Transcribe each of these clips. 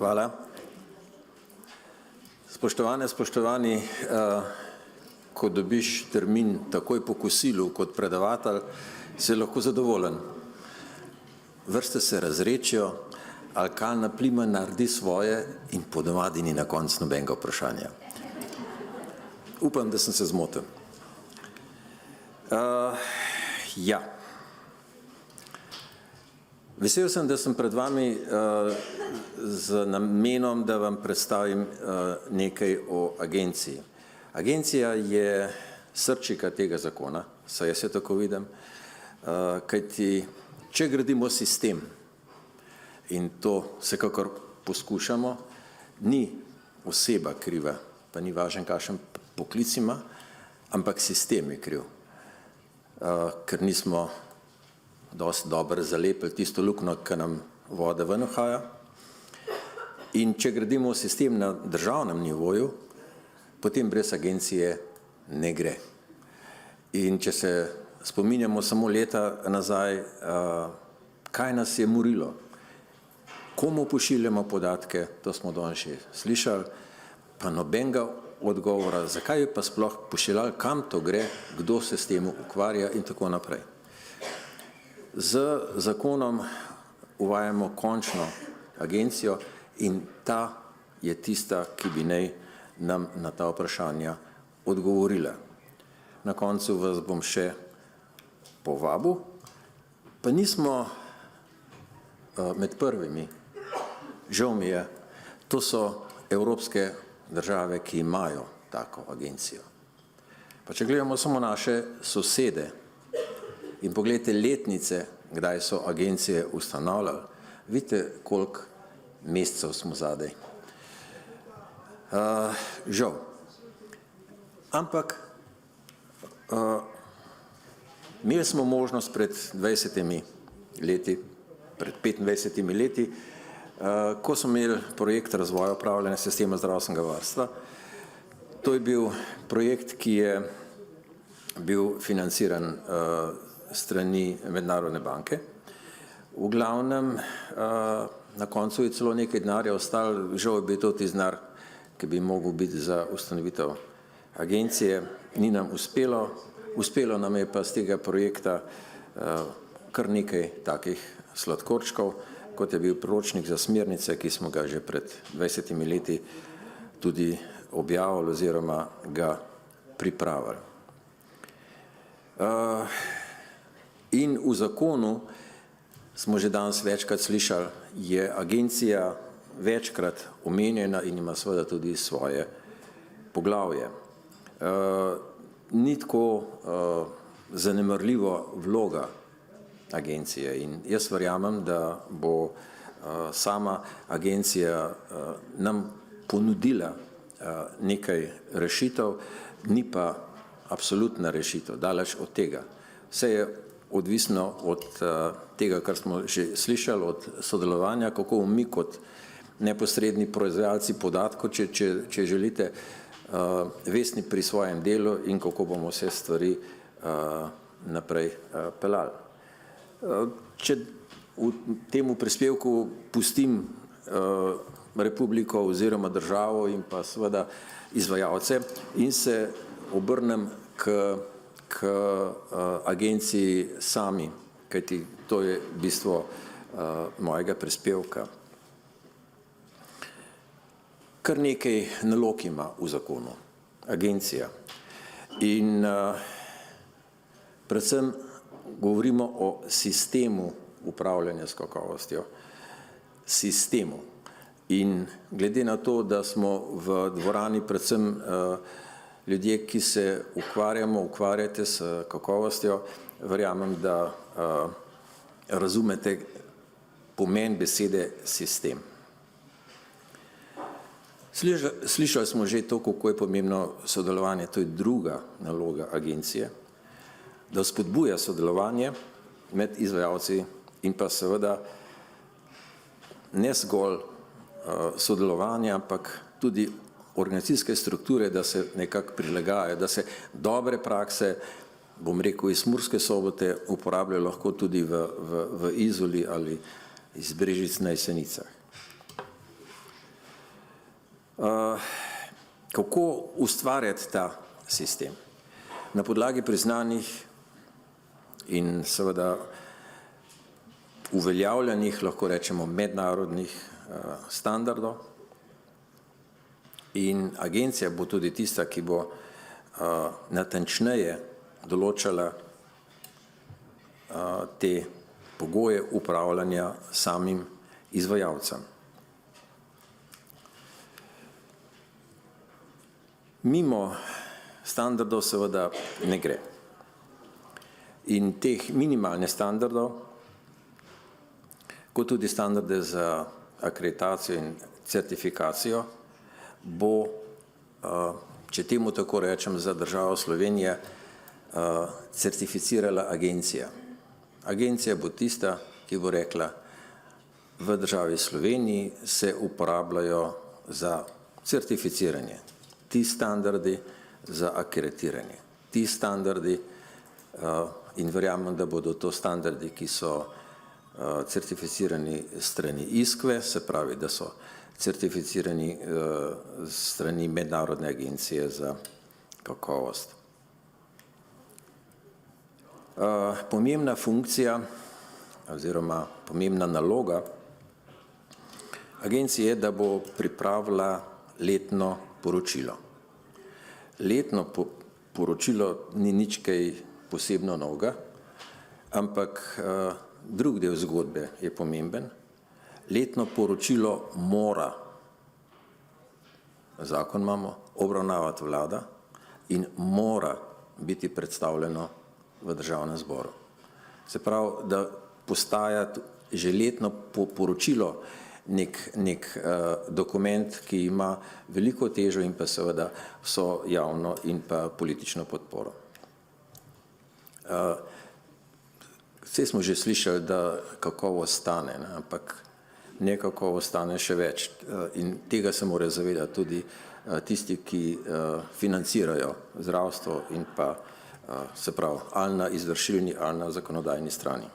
Hvala. Spoštovane, spoštovani, ko dobiš termin takoj po kosilu kot predavatelj, si lahko zadovoljen. Vrste se razrečijo, alkalna plima naredi svoje in ponavadi ni na koncu nobenega vprašanja. Upam, da sem se zmotil. Ja. Vesel sem, da sem pred vami z namenom, da vam predstavim nekaj o agenciji. Agencija je srčika tega zakona, saj jaz se tako vidim, kajti če gradimo sistem, in to vsekakor poskušamo, ni oseba kriva, pa ni važno, kakšen poklic ima, ampak sistem je kriv, ker nismo dosti dobro zalepili tisto luknjo, ki nam voda ven uhaja. In če gradimo sistem na državnem nivoju, potem brez agencije ne gre. In če se spominjamo samo leta nazaj, kaj nas je morilo, komu pošiljamo podatke, to smo danes še slišali, pa nobenega odgovora, zakaj pa sploh pošiljali, kam to gre, kdo se s tem ukvarja in tako naprej. Z zakonom uvajamo končno agencijo in ta je tista, ki bi naj nam na ta vprašanja odgovorila. Na koncu vas bom še povabil, pa nismo med prvimi, žal mi je, to so evropske države, ki imajo tako agencijo. Pa če gledamo samo naše sosede in pogledajte letnice, kdaj so agencije ustanavljali, vidite, koliko mesecev smo zadaj. Žal. Ampak imeli smo možnost pred 20 leti, pred 25 leti, ko smo imeli projekt razvoja upravljanja sistema zdravstvenega varstva. To je bil projekt, ki je bil financiran strani Mednarodne banke. V glavnem, na koncu je celo nekaj denarja ostalo, žal je bil to tisti denar, ki bi mogel biti za ustanovitev agencije, ni nam uspelo. Uspelo nam je pa z tega projekta kar nekaj takih sladkorčkov, kot je bil priročnik za smernice, ki smo ga že pred 20 leti tudi objavili oziroma ga pripravili. In v zakonu smo že danes večkrat slišali, je agencija večkrat omenjena in ima seveda tudi svoje poglavje. Ni tako zanemarljiva vloga agencije in jaz verjamem, da bo sama agencija nam ponudila nekaj rešitev, ni pa absolutna rešitev, daleč od tega. Vse je odvisno od tega, kar smo že slišali, od sodelovanja, kako mi kot neposredni proizvajalci podatkov, če želite, vestni pri svojem delu in kako bomo vse stvari naprej peljali. Če v temu prispevku pustim republiko oziroma državo in pa seveda izvajalce in se obrnem k agenciji sami, kajti to je bistvo mojega prispevka. Kar nekaj nalog ima v zakonu agencija in predvsem govorimo o sistemu upravljanja s kakovostjo. Sistemu. In glede na to, da smo v dvorani predvsem ljudje, ki se ukvarjate s kakovostjo, verjamem, da razumete pomen besede sistem. Slišali smo že to, kako je pomembno sodelovanje, to je druga naloga agencije, da spodbuja sodelovanje med izvajalci in pa seveda ne zgolj sodelovanje, ampak tudi organizacijske strukture, da se nekako prilagajajo, da se dobre prakse, bom rekel, iz Murske Sobote uporabljajo lahko tudi v Izoli ali iz Brežic na Jesenicah. Kako ustvarjati ta sistem? Na podlagi priznanih in seveda uveljavljenih, lahko rečemo, mednarodnih standardov, in agencija bo tudi tista, ki bo natančneje določala te pogoje upravljanja samim izvajalcem. Mimo standardov seveda ne gre. In teh minimalnih standardov, kot tudi standarde za akreditacijo in certifikacijo, bo, če temu tako rečem, za državo Slovenije certificirala agencija. Agencija bo tista, ki bo rekla, v državi Sloveniji se uporabljajo za certificiranje ti standardi, za akreditiranje ti standardi, in verjamem, da bodo to standardi, ki so certificirani strani ISKVE, se pravi, da so certificirani strani Mednarodne agencije za kakovost. Pomembna funkcija oziroma pomembna naloga agencije je, da bo pripravila letno poročilo. Letno poročilo ni nič kaj posebno novega, ampak drug del zgodbe je pomemben. Letno poročilo mora, zakon imamo, obravnavati vlada in mora biti predstavljeno v državnem zboru. Se pravi, da postaja že letno poročilo nek dokument, ki ima veliko težo in pa seveda vso javno in pa politično podporo. Saj smo že slišali, da kakovost stane, ampak ne kakovost stane še več. In tega se morajo zavedati tudi tisti, ki financirajo zdravstvo in pa, se pravi, ali na izvršilni ali na zakonodajni strani.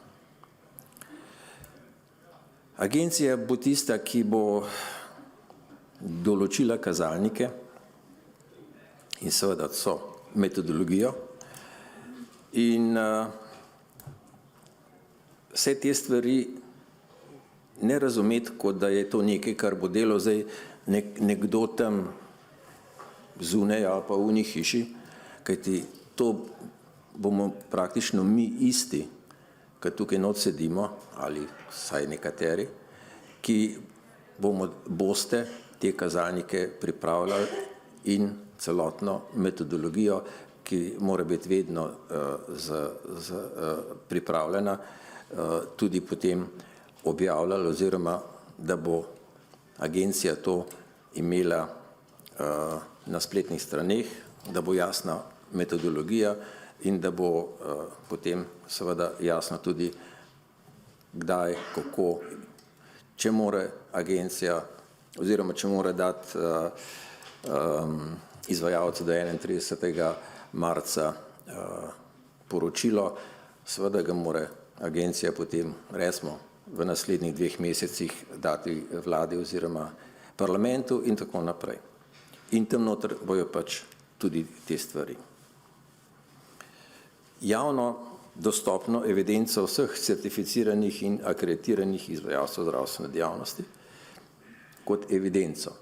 Agencija bo tista, ki bo določila kazalnike in seveda so metodologijo in vse te stvari ne razumeti, kot da je to nekaj, kar bo delal zdaj nekdo tam zunaj ali pa v uni hiši, kajti to bomo praktično mi isti, ki tukaj not sedimo, ali vsaj nekateri, ki boste te kazalnike pripravljali in celotno metodologijo, ki mora biti vedno pripravljena, tudi potem objavljala oziroma, da bo agencija to imela na spletnih straneh, da bo jasna metodologija in da bo potem seveda jasno tudi, kdaj, kako, če mora agencija oziroma če mora dati izvajalcu do 31. marca poročilo, seveda ga mora agencija potem, recimo, v naslednjih 2 mesecih dati vladi oziroma parlamentu in tako naprej. In tam noter bojo pač tudi te stvari. Javno dostopno evidenco vseh certificiranih in akreditiranih izvajalcev zdravstvene dejavnosti kot evidenco.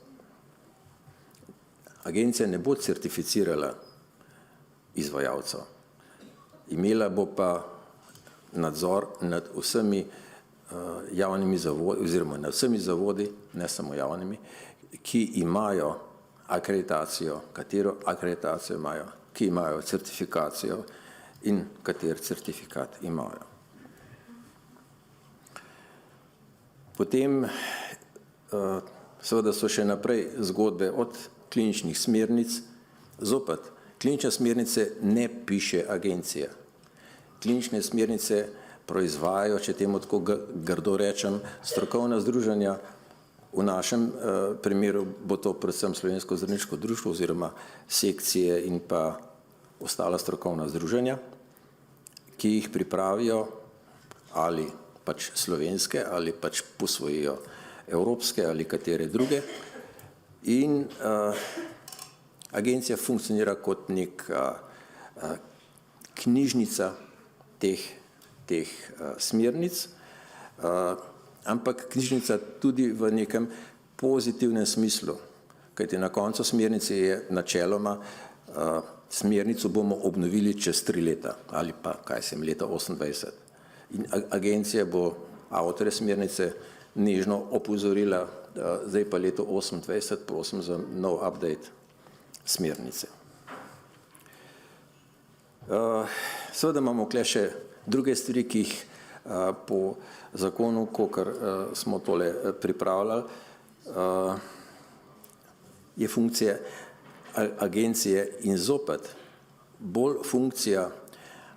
Agencija ne bo certificirala izvajalcev. Imela bo pa nadzor nad vsemi javnimi zavodi oziroma nad vsemi zavodi, ne samo javnimi, ki imajo akreditacijo, katero akreditacijo imajo, ki imajo certifikacijo in kater certifikat imajo. Potem seveda so še naprej zgodbe od kliničnih smernic. Zopet, klinične smernice ne piše agencija. Klinične smernice proizvajajo, če temu tako grdo rečem, strokovna združenja. V našem primeru bo to predvsem Slovensko zdravniško društvo oziroma sekcije in pa ostala strokovna združenja, ki jih pripravijo ali pač slovenske ali pač posvojijo evropske ali katere druge In agencija funkcionira kot neka knjižnica teh smernic, ampak knjižnica tudi v nekem pozitivnem smislu, kajti na koncu smernice je načeloma smernico bomo obnovili čez 3 leta ali pa, leta 28. In agencija bo avtorje smernice nežno opozorila, zdaj pa leto 28, prosim za nov update smernice. Seveda imamo tukaj še druge stvari, ki jih po zakonu, kakor smo tole pripravljali, je funkcija agencije in zopet bolj funkcija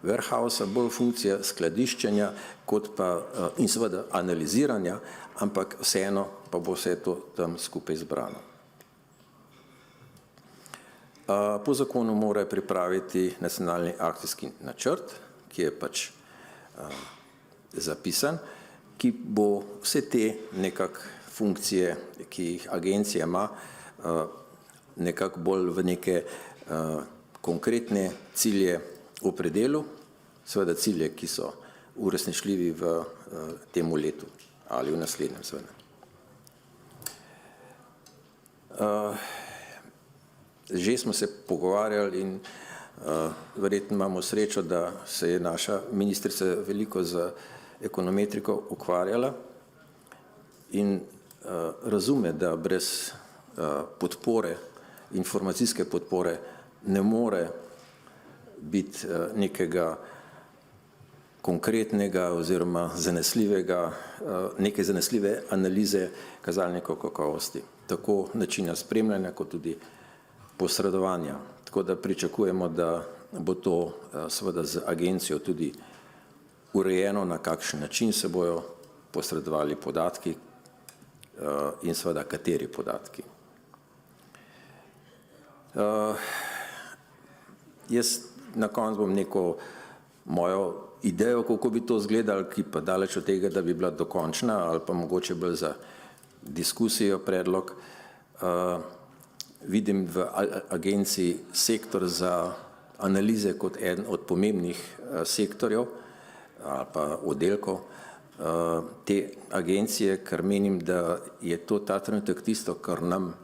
warehousea, bolj funkcija skladiščenja, kot pa in seveda analiziranja, ampak vseeno pa bo vse to tam skupaj zbrano. Po zakonu mora pripraviti nacionalni akcijski načrt, ki je pač zapisan, ki bo vse te nekak funkcije, ki jih agencija ima, nekako bolj v neke konkretne cilje opredelil, seveda cilje, ki so uresničljivi v temu letu ali v naslednjem seveda. Že smo se pogovarjali in verjetno imamo srečo, da se je naša ministrica veliko z ekonometriko ukvarjala in razume, da brez podpore, informacijske podpore ne more biti nekega konkretnega oziroma zanesljivega, neke zanesljive analize kazalnikov kakovosti, tako načina spremljanja, kot tudi posredovanja. Tako da pričakujemo, da bo to seveda z agencijo tudi urejeno, na kakšen način se bojo posredovali podatki in seveda kateri podatki. Jaz na koncu bom neko mojo idejo, kako bi to izgledalo, ki pa daleč od tega, da bi bila dokončna ali pa mogoče bolj za diskusijo predlog. Vidim v agenciji sektor za analize kot eden od pomembnih sektorjev ali pa oddelkov te agencije, ker menim, da je to ta trenutek tisto, kar nam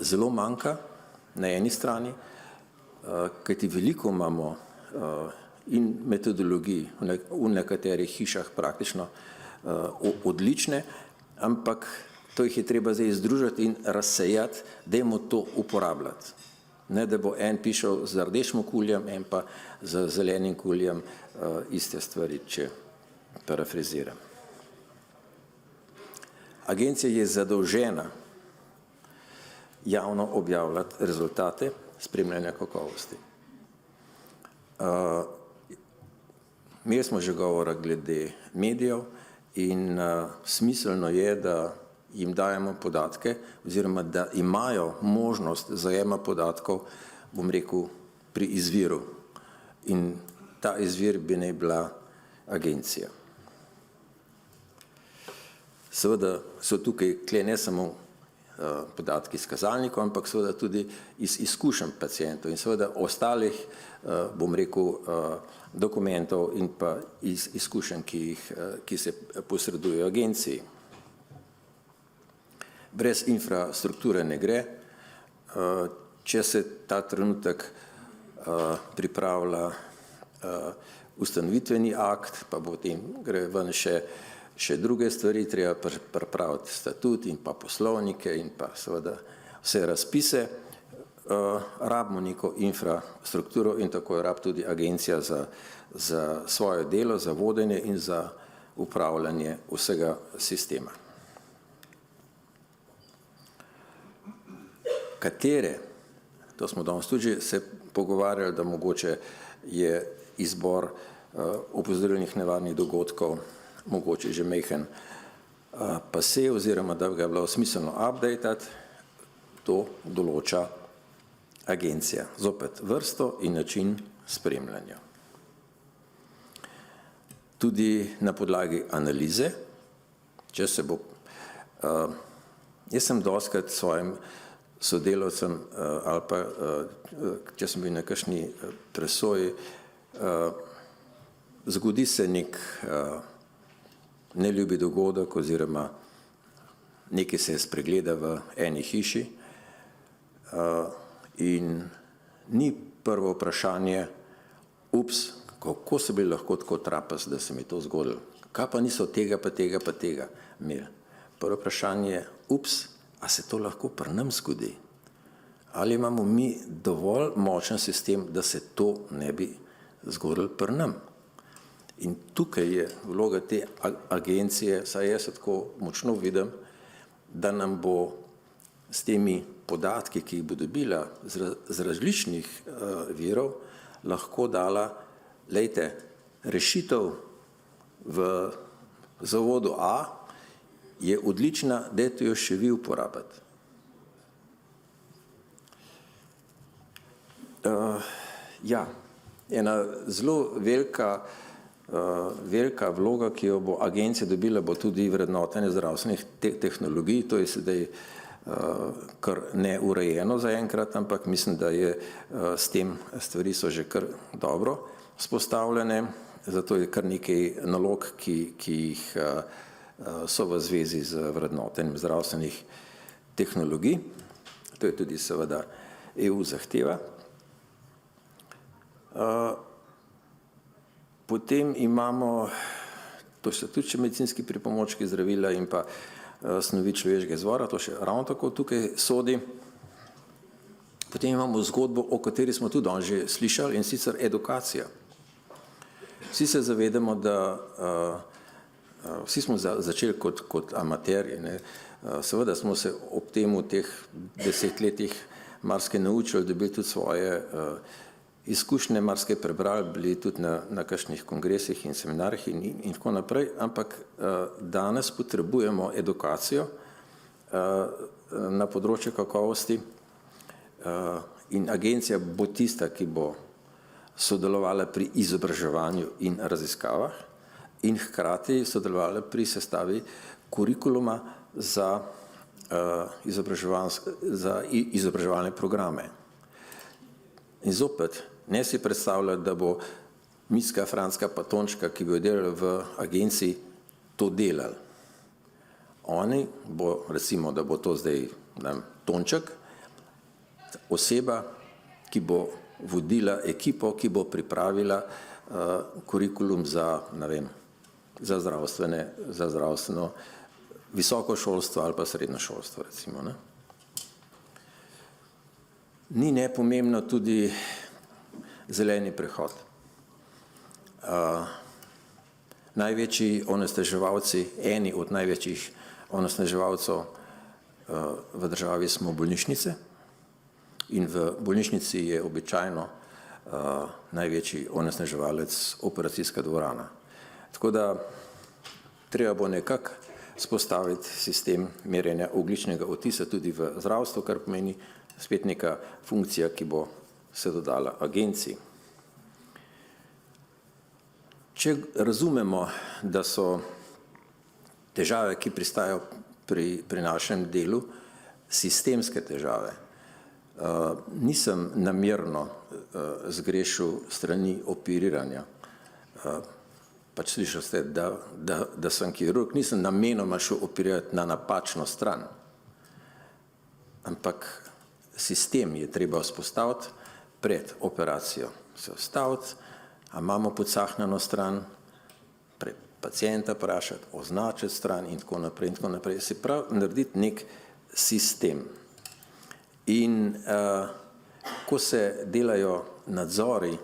zelo manjka na eni strani, kajti veliko imamo in metodologij v nekaterih hišah praktično odlične, ampak to jih je treba zdaj združiti in razsejati, dajmo to uporabljati. Ne, da bo en pišel z rdečim kuljem, en pa z zelenim kuljem iste stvari, če parafraziram. Agencija je zadolžena javno objavljati rezultate spremljanja kakovosti. Imeli smo že govora glede medijev in smiselno je, da jim dajemo podatke oziroma da imajo možnost zajema podatkov, bom rekel, pri izviru. In ta izvir bi naj bila agencija. Seveda so tukaj ne samo podatki iz kazalnikov, ampak seveda tudi iz izkušenj pacientov in seveda ostalih, bom rekel, dokumentov in pa iz izkušenj, ki se posredujejo agenciji. Brez infrastrukture ne gre. Če se ta trenutek pripravlja ustanovitveni akt, pa potem gre ven še druge stvari, treba pripraviti statut in pa poslovnike in pa seveda vse razpise, rabimo neko infrastrukturo in tako je rab tudi agencija za svoje delo, za vodenje in za upravljanje vsega sistema. Katere, to smo danes tudi se pogovarjali, da mogoče je izbor opozorilnih nevarnih dogodkov mogoče že majhen pase oziroma da ga je bilo smiselno updatati, to določa agencija. Zopet vrsto in način spremljanja. Tudi na podlagi analize, če se bo Jaz sem dostikrat svojim sodelavcem ali pa, če sem bil na kakšni presoji, zgodi se nek neljubi dogodek oziroma nekaj se spregleda v eni hiši in ni prvo vprašanje, ups, kako so bili lahko tako trapast, da se mi to zgodilo. Kaj pa niso tega, pa tega, pa tega imeli. Prvo vprašanje je, ups, a se to lahko pri nam zgodi? Ali imamo mi dovolj močen sistem, da se to ne bi zgodilo pri nam? In tukaj je vloga te agencije, saj jaz tako močno vidim, da nam bo s temi podatki, ki jih bo dobila z različnih virov, lahko dala, lejte, rešitev v zavodu A je odlična, dajte jo še vi uporabiti. Ja, ena zelo velika vloga, ki jo bo agencija dobila, bo tudi vrednotenje zdravstvenih tehnologij, to je sedaj kar neurejeno zaenkrat, ampak mislim, da je s tem stvari so že kar dobro vzpostavljene, zato je kar nekaj nalog, ki jih so v zvezi z vrednotenjem zdravstvenih tehnologij. To je tudi seveda EU zahteva. Potem imamo, to so tudi še medicinski pripomočki, zdravila in pa snovi človeškega izvora, to še ravno tako tukaj sodi. Potem imamo zgodbo, o kateri smo tudi danes že slišali, in sicer edukacija. Vsi se zavedamo, da vsi smo začeli kot amaterji. Seveda smo se ob tem v teh 10 letih marsikaj naučili, dobili tudi svoje izkušnje, marsikaj prebrali, bili tudi na kakšnih kongresih in seminarjih in tako naprej, ampak danes potrebujemo edukacijo na področju kakovosti in agencija bo tista, ki bo sodelovala pri izobraževanju in raziskavah in hkrati sodelovala pri sestavi kurikuluma za izobraževalne programe. In zopet, ne si predstavljati, da bo Mitska, Franska pa Tončka, ki bi jo delali v agenciji, to delali. Oni bo, recimo, da bo to zdaj Tonček, oseba, ki bo vodila ekipo, ki bo pripravila kurikulum za, ne vem, za zdravstveno visoko šolstvo ali pa srednje šolstvo, recimo. Ni nepomembno tudi zeleni prehod. Največji onesnaževalci, eni od največjih onesnaževalcev v državi smo bolnišnice in v bolnišnici je običajno največji onesnaževalec operacijska dvorana. Tako da treba bo nekako spostaviti sistem merjenja ogljičnega odtisa tudi v zdravstvu, kar pomeni spet neka funkcija, ki bo se dodala agenciji. Če razumemo, da so težave, ki pristajajo pri našem delu, sistemske težave, nisem namerno zgrešil strani operiranja. Pač slišali ste, da sem kirurg, nisem namenoma šel operirati na napačno stran. Ampak sistem je treba vzpostaviti pred operacijo. Se vstaviti, a imamo podsahnjeno stran, pred pacienta vprašati, označiti stran in tako naprej in tako naprej. Se pravi, narediti nek sistem. In ko se delajo nadzori,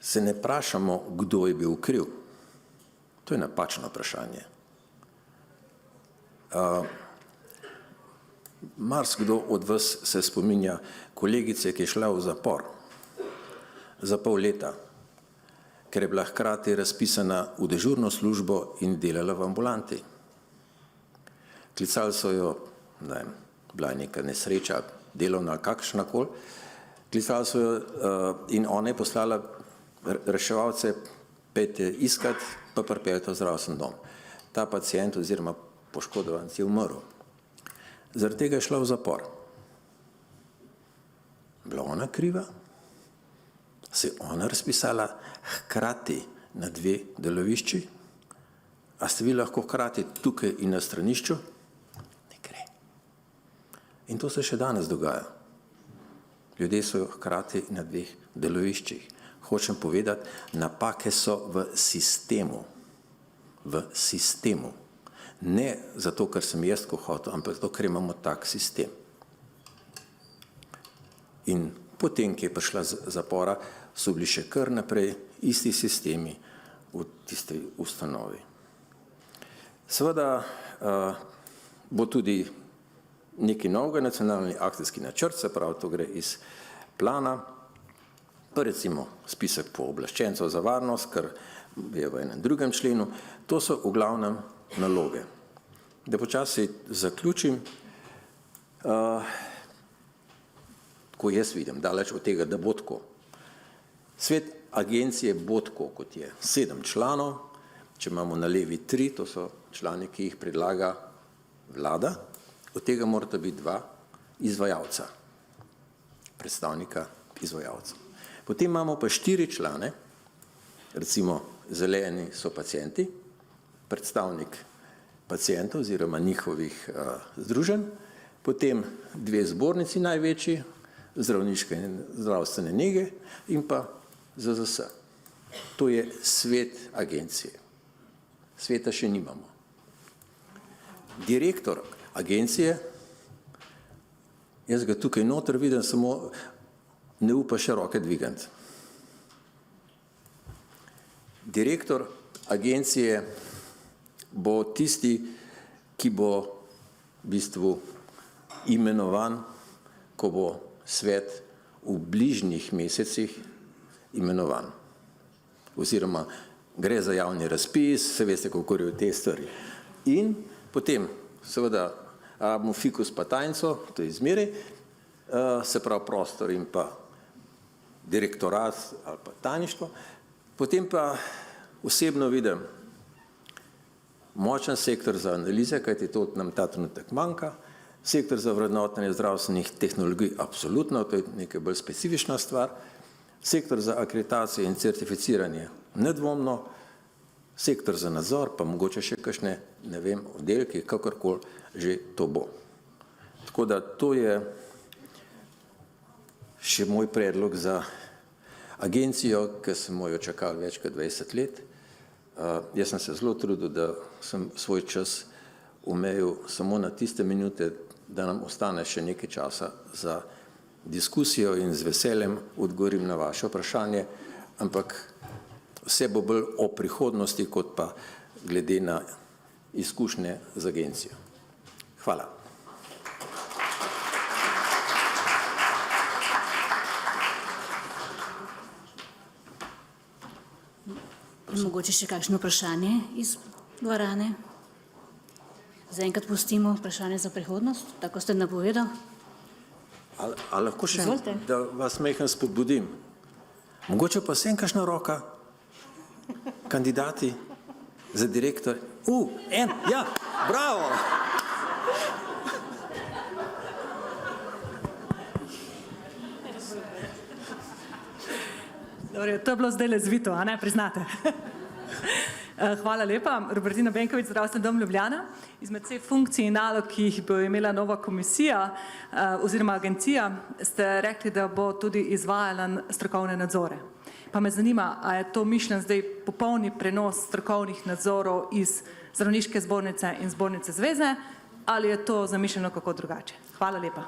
se ne vprašamo, kdo je bil kriv. To je napačno vprašanje. Marsikdo od vas se spominja kolegice, ki je šla v zapor za pol leta, ker je bila hkrati razpisana v dežurno službo in delala v ambulanti. Klicali so jo, ne vem, bila je neka nesreča, delovna kakšnakoli, klicali so jo in ona je poslala reševalce, pejte iskat, pa pripeljete v zdravstveni dom. Ta pacient oziroma poškodovanec je umrl. Zaradi tega je šla v zapor. Bila ona kriva? Se je ona razpisala hkrati na 2 delovišči? A ste vi lahko hkrati tukaj in na stranišču? Ne gre. In to se še danes dogaja. Ljudje so hkrati na 2 deloviščih. Hočem povedati, napake so v sistemu. V sistemu. Ne zato, ker sem jaz ko hotel, ampak zato, ker imamo tak sistem. In potem, ki je prišla z zapora, so bili še kar naprej isti sistemi v tisti ustanovi. Seveda bo tudi neki novega nacionalni akcijski načrt, se pravi, to gre iz plana, pa recimo spisek pooblaščencev za varnost, ker je v enem drugem členu, to so v glavnem naloge. Da počasi zaključim, ko jaz vidim, daleč od tega, da bo tako. Svet agencije bo tako, kot je 7 članov, če imamo na levi 3, to so člani, ki jih predlaga vlada, od tega morata biti 2 izvajalca, predstavnika izvajalcev. Potem imamo pa 4 člane, recimo zeleni so pacienti, predstavnik pacientov oziroma njihovih združenj, potem 2 zbornici največji, zdravniške in zdravstvene nege in pa ZZS. To je svet agencije. Sveta še nimamo. Direktor agencije, jaz ga tukaj noter vidim, samo ne upa še roke dvigati. Direktor agencije bo tisti, ki bo v bistvu imenovan, ko bo svet v bližnjih mesecih imenovan. Oziroma gre za javni razpis, se veste, kako je v te stvari. In potem, seveda, rabimo fikus pa tajnico, to je izmeraj, se pravi prostor in pa direktorat ali pa tajništvo. Potem pa osebno vidim močan sektor za analize, kajti to nam ta trenutek manjka, sektor za vrednotenje zdravstvenih tehnologij absolutno, to je nekaj bolj specifična stvar, sektor za akreditacijo in certificiranje nedvomno, sektor za nadzor, pa mogoče še kakšne, ne vem, oddelki, kakorkoli že to bo. Tako da to je še moj predlog za agencijo, ki smo jo čakali več kot 20 let. Jaz sem se zelo trudil, da sem svoj čas omejil samo na tiste minute, da nam ostane še nekaj časa za diskusijo in z veseljem odgovorim na vaše vprašanje, ampak vse bo bolj o prihodnosti, kot pa glede na izkušnje z agencijo. Hvala. Mogoče še kakšno vprašanje iz dvorane? Zaenkrat pustimo vprašanje za prihodnost, tako ste napovedali. A lahko še, da vas majhen spodbudim? Mogoče pa vsem kakšna roka? Kandidati za direktor? Ja, bravo! Dobro, to je bilo zdaj le zvito, a ne, priznate. Hvala lepa. Robertina Benkovič, Zdravstveni dom Ljubljana. Izmed vseh funkcij in nalog, ki jih bo imela nova komisija oziroma agencija, ste rekli, da bo tudi izvajala strokovne nadzore. Pa me zanima, a je to mišljen zdaj popolni prenos strokovnih nadzorov iz Zdravniške zbornice in Zbornice zveze, ali je to zamišljeno kako drugače? Hvala lepa.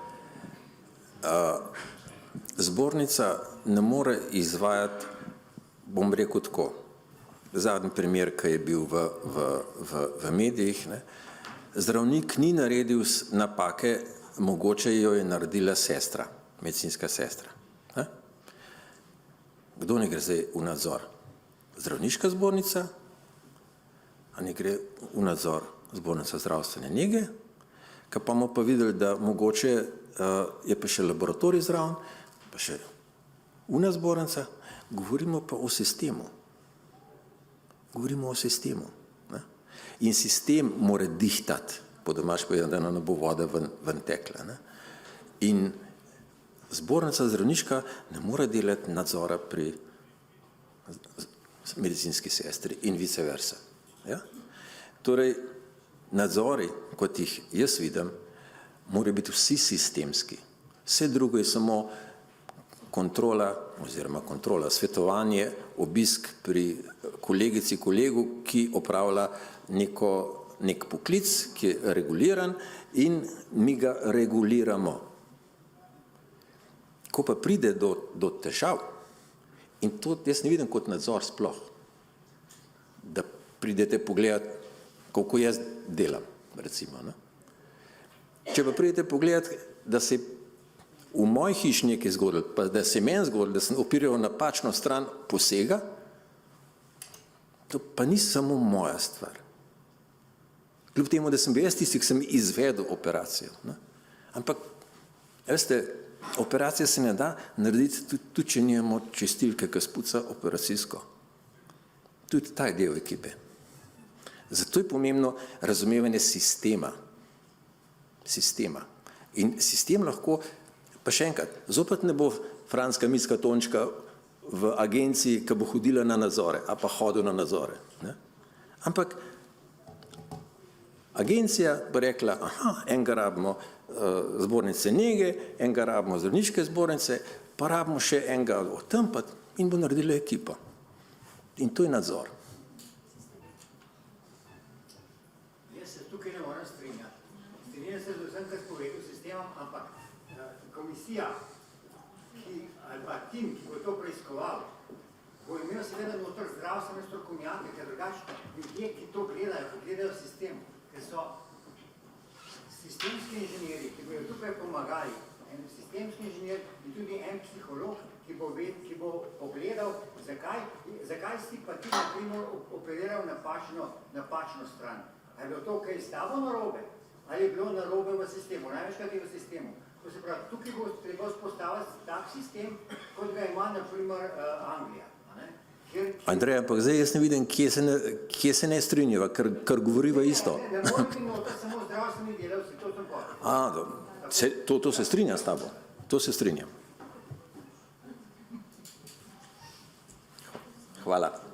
Zbornica ne more izvajati, bom rekel tako, zadnji primer, ki je bil v medijih, ne, zdravnik ni naredil napake, mogoče jo je naredila sestra, medicinska sestra. Ne? Kdo ne gre zdaj v nadzor? Zdravniška zbornica, a ne gre v nadzor Zbornica zdravstvene nege, ki pa bomo pa videli, da mogoče je pa še laboratorij zraven, pa še una zbornica, govorimo pa o sistemu. Govorimo o sistemu. Ne? In sistem mora dihtati po domač povedano, da ne bo voda ven tekla. Ne? In zbornica zdravniška ne more delati nadzora pri medicinski sestri in vice versa. Ja? Torej, nadzori, kot jih jaz vidim, morajo biti vsi sistemski. Vse drugo je samo kontrola, svetovanje, obisk pri kolegici, kolegu, ki opravlja nek poklic, ki je reguliran in mi ga reguliramo. Ko pa pride do težav, in to jaz ne vidim kot nadzor sploh, da pridete pogledati, kako jaz delam, recimo. Ne? Če pa pridete pogledati, da se v moji hiši nekaj zgodilo, pa da se meni zgodilo, da sem operiral napačno stran posega, to pa ni samo moja stvar. Kljub temu, da sem bil jaz tisti, ki sem izvedel operacijo. Ne? Ampak, veste, operacija se ne da narediti tudi, če nimamo čistilke, ki spuca operacijsko. Tudi ta je del ekipe. Zato je pomembno razumevanje sistema. In sistem lahko, pa še enkrat, zopet ne bo Franska Miska Tončka v agenciji, ki bo hodila na nadzore, a pa hodil na nadzore. Ne? Ampak agencija bo rekla, enega rabimo zbornice nege, enega rabimo zdravniške zbornice, pa rabimo še enega od tam, in bo naredila ekipo. In to je nadzor. Jaz se tukaj ne moram strinjati. Strinjam se z vsem, kar ste povedali s sistemom, ampak komisija ali pa tim, ki bo to preiskoval, bo imel seveda noter zdravstvene strokovnjake, ker drugače ljudje, ki to gledajo sistem, ker so sistemski inženirji, ki bojo tukaj pomagali, en sistemski inženir in tudi en psiholog, ki bo pogledal, zakaj si pa ti, na primer, operiral napačno stran. Ali je bilo to kaj s tabo narobe, ali je bilo narobe v sistemu, največkrat je v sistemu. To se pravi, tukaj bo treba vzpostaviti tak sistem, kot ga ima, na primer, Anglija. Andrej, ampak zdaj jaz ne vidim, kje se ne strinjava, ker govoriva isto. Ne more biti noter samo zdravstveni delavci, to sem povedal. To se strinja s tabo. To se strinjam. Hvala.